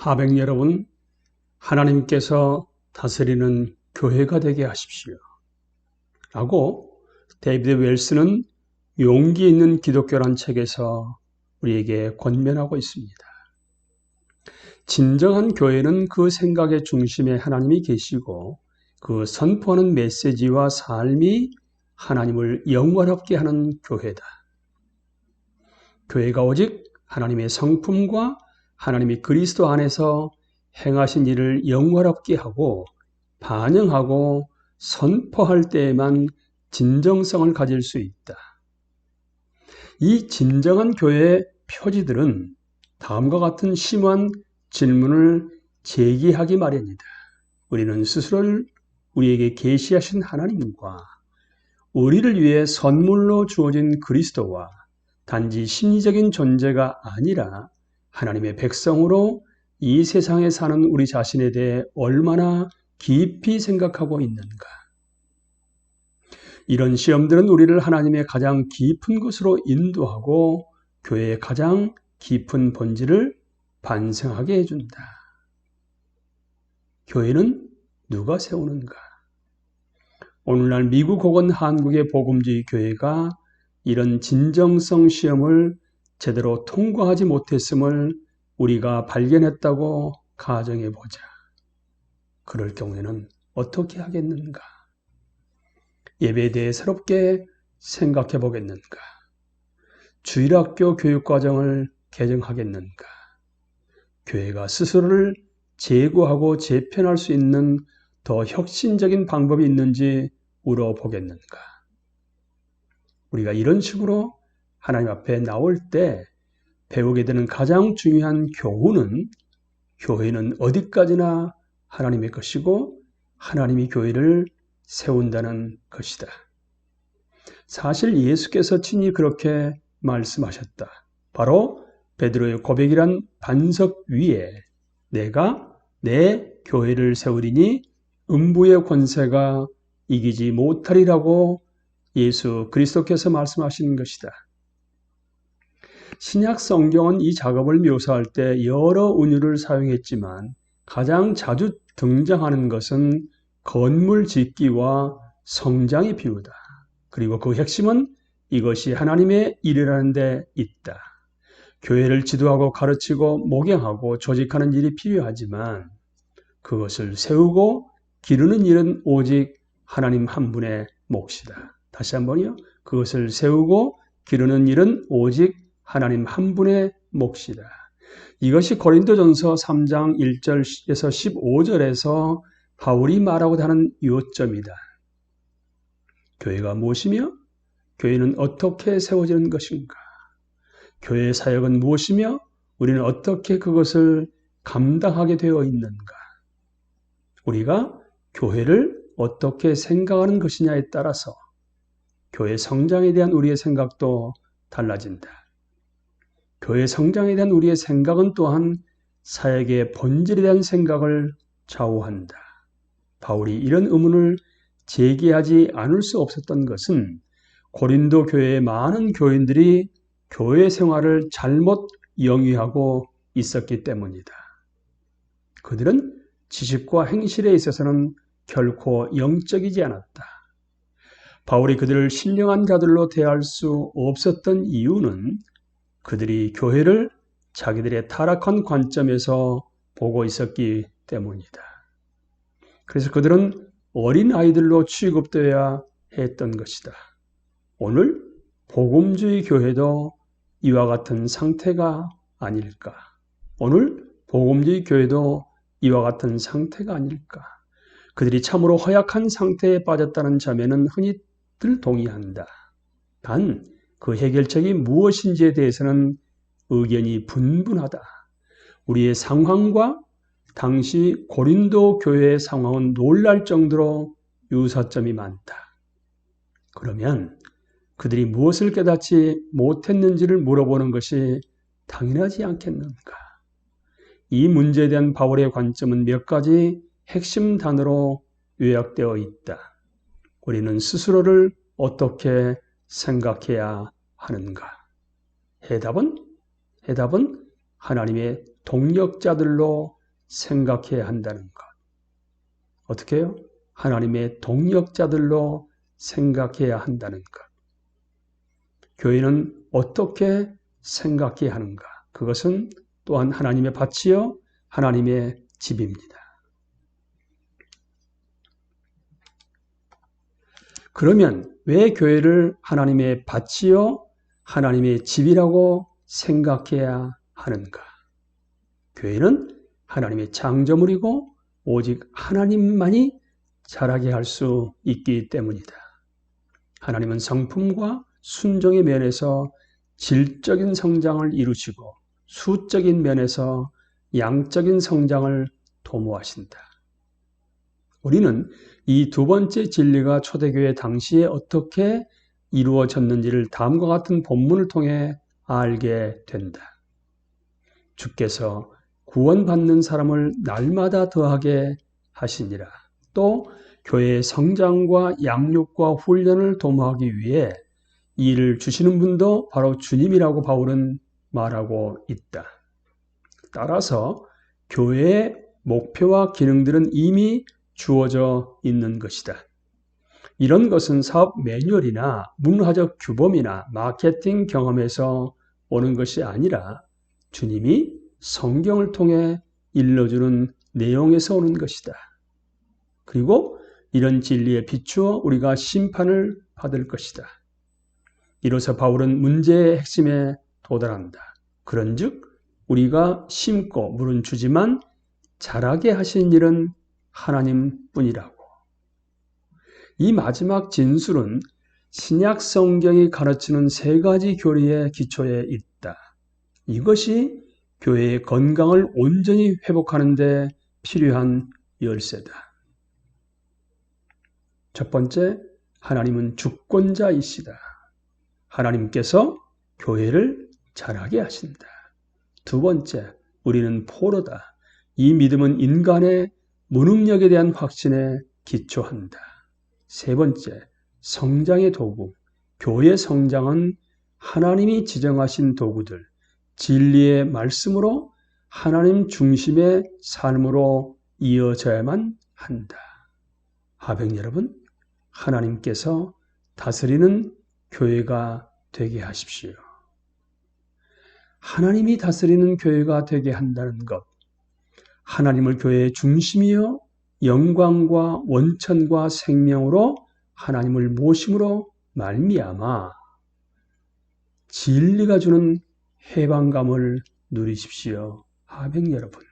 하백 여러분, 하나님께서 다스리는 교회가 되게 하십시오. 라고 데이비드 웰스는 용기 있는 기독교란 책에서 우리에게 권면하고 있습니다. 진정한 교회는 그 생각의 중심에 하나님이 계시고 그 선포하는 메시지와 삶이 하나님을 영원하게 하는 교회다. 교회가 오직 하나님의 성품과 하나님이 그리스도 안에서 행하신 일을 영원하게 하고 반영하고 선포할 때에만 진정성을 가질 수 있다. 이 진정한 교회의 표지들은 다음과 같은 심오한 질문을 제기하기 마련이다. 우리는 스스로를 우리에게 계시하신 하나님과 우리를 위해 선물로 주어진 그리스도와 단지 심리적인 존재가 아니라 하나님의 백성으로 이 세상에 사는 우리 자신에 대해 얼마나 깊이 생각하고 있는가. 이런 시험들은 우리를 하나님의 가장 깊은 곳으로 인도하고 교회의 가장 깊은 본질을 반성하게 해준다. 교회는 누가 세우는가? 오늘날 미국 혹은 한국의 복음주의 교회가 이런 진정성 시험을 제대로 통과하지 못했음을 우리가 발견했다고 가정해보자. 그럴 경우에는 어떻게 하겠는가? 예배에 대해 새롭게 생각해 보겠는가? 주일학교 교육과정을 개정하겠는가? 교회가 스스로를 제고하고 재편할 수 있는 더 혁신적인 방법이 있는지 물어보겠는가? 우리가 이런 식으로 하나님 앞에 나올 때 배우게 되는 가장 중요한 교훈은 교회는 어디까지나 하나님의 것이고 하나님이 교회를 세운다는 것이다. 사실 예수께서 친히 그렇게 말씀하셨다. 바로 베드로의 고백이란 반석 위에 내가 내 교회를 세우리니 음부의 권세가 이기지 못하리라고 예수 그리스도께서 말씀하신 것이다. 신약 성경은 이 작업을 묘사할 때 여러 은유를 사용했지만 가장 자주 등장하는 것은 건물 짓기와 성장의 비유다. 그리고 그 핵심은 이것이 하나님의 일이라는 데 있다. 교회를 지도하고 가르치고 목양하고 조직하는 일이 필요하지만 그것을 세우고 기르는 일은 오직 하나님 한 분의 몫이다. 다시 한번요. 그것을 세우고 기르는 일은 오직 하나님 한 분의 몫이다. 이것이 고린도전서 3장 1절에서 15절에서 바울이 말하고 하는 요점이다. 교회가 무엇이며 교회는 어떻게 세워지는 것인가? 교회의 사역은 무엇이며 우리는 어떻게 그것을 감당하게 되어 있는가? 우리가 교회를 어떻게 생각하는 것이냐에 따라서 교회 성장에 대한 우리의 생각도 달라진다. 교회 성장에 대한 우리의 생각은 또한 사역의 본질에 대한 생각을 좌우한다. 바울이 이런 의문을 제기하지 않을 수 없었던 것은 고린도 교회의 많은 교인들이 교회 생활을 잘못 영위하고 있었기 때문이다. 그들은 지식과 행실에 있어서는 결코 영적이지 않았다. 바울이 그들을 신령한 자들로 대할 수 없었던 이유는 그들이 교회를 자기들의 타락한 관점에서 보고 있었기 때문이다. 그래서 그들은 어린 아이들로 취급되어야 했던 것이다. 오늘 복음주의 교회도 이와 같은 상태가 아닐까? 오늘 복음주의 교회도 이와 같은 상태가 아닐까? 그들이 참으로 허약한 상태에 빠졌다는 점에는 흔히들 동의한다. 단 그 해결책이 무엇인지에 대해서는 의견이 분분하다. 우리의 상황과 당시 고린도 교회의 상황은 놀랄 정도로 유사점이 많다. 그러면 그들이 무엇을 깨닫지 못했는지를 물어보는 것이 당연하지 않겠는가? 이 문제에 대한 바울의 관점은 몇 가지 핵심 단어로 요약되어 있다. 우리는 스스로를 어떻게 생각해야 하는가? 해답은 하나님의 동력자들로 생각해야 한다는 것. 어떻게 해요? 하나님의 동력자들로 생각해야 한다는 것. 교회는 어떻게 생각해야 하는가? 그것은 또한 하나님의 밭이요, 하나님의 집입니다. 그러면 왜 교회를 하나님의 밭이요, 하나님의 집이라고 생각해야 하는가? 교회는 하나님의 창조물이고 오직 하나님만이 자라게 할 수 있기 때문이다. 하나님은 성품과 순종의 면에서 질적인 성장을 이루시고 수적인 면에서 양적인 성장을 도모하신다. 우리는 이 두 번째 진리가 초대교회 당시에 어떻게 이루어졌는지를 다음과 같은 본문을 통해 알게 된다. 주께서 구원받는 사람을 날마다 더하게 하시니라. 또 교회의 성장과 양육과 훈련을 도모하기 위해 이 일을 주시는 분도 바로 주님이라고 바울은 말하고 있다. 따라서 교회의 목표와 기능들은 이미 주어져 있는 것이다. 이런 것은 사업 매뉴얼이나 문화적 규범이나 마케팅 경험에서 오는 것이 아니라 주님이 성경을 통해 일러주는 내용에서 오는 것이다. 그리고 이런 진리에 비추어 우리가 심판을 받을 것이다. 이로써 바울은 문제의 핵심에 도달한다. 그런즉 우리가 심고 물은 주지만 자라게 하신 일은 하나님뿐이라고. 이 마지막 진술은 신약 성경이 가르치는 세 가지 교리의 기초에 있다. 이것이 교회의 건강을 온전히 회복하는 데 필요한 열쇠다. 첫 번째, 하나님은 주권자이시다. 하나님께서 교회를 자라게 하신다. 두 번째, 우리는 포로다. 이 믿음은 인간의 무능력에 대한 확신에 기초한다. 세 번째, 성장의 도구. 교회 성장은 하나님이 지정하신 도구들, 진리의 말씀으로 하나님 중심의 삶으로 이어져야만 한다. 하백 여러분, 하나님께서 다스리는 교회가 되게 하십시오. 하나님이 다스리는 교회가 되게 한다는 것, 하나님을 교회의 중심이요 영광과 원천과 생명으로 하나님을 모심으로 말미암아 진리가 주는 해방감을 누리십시오. 하백 여러분.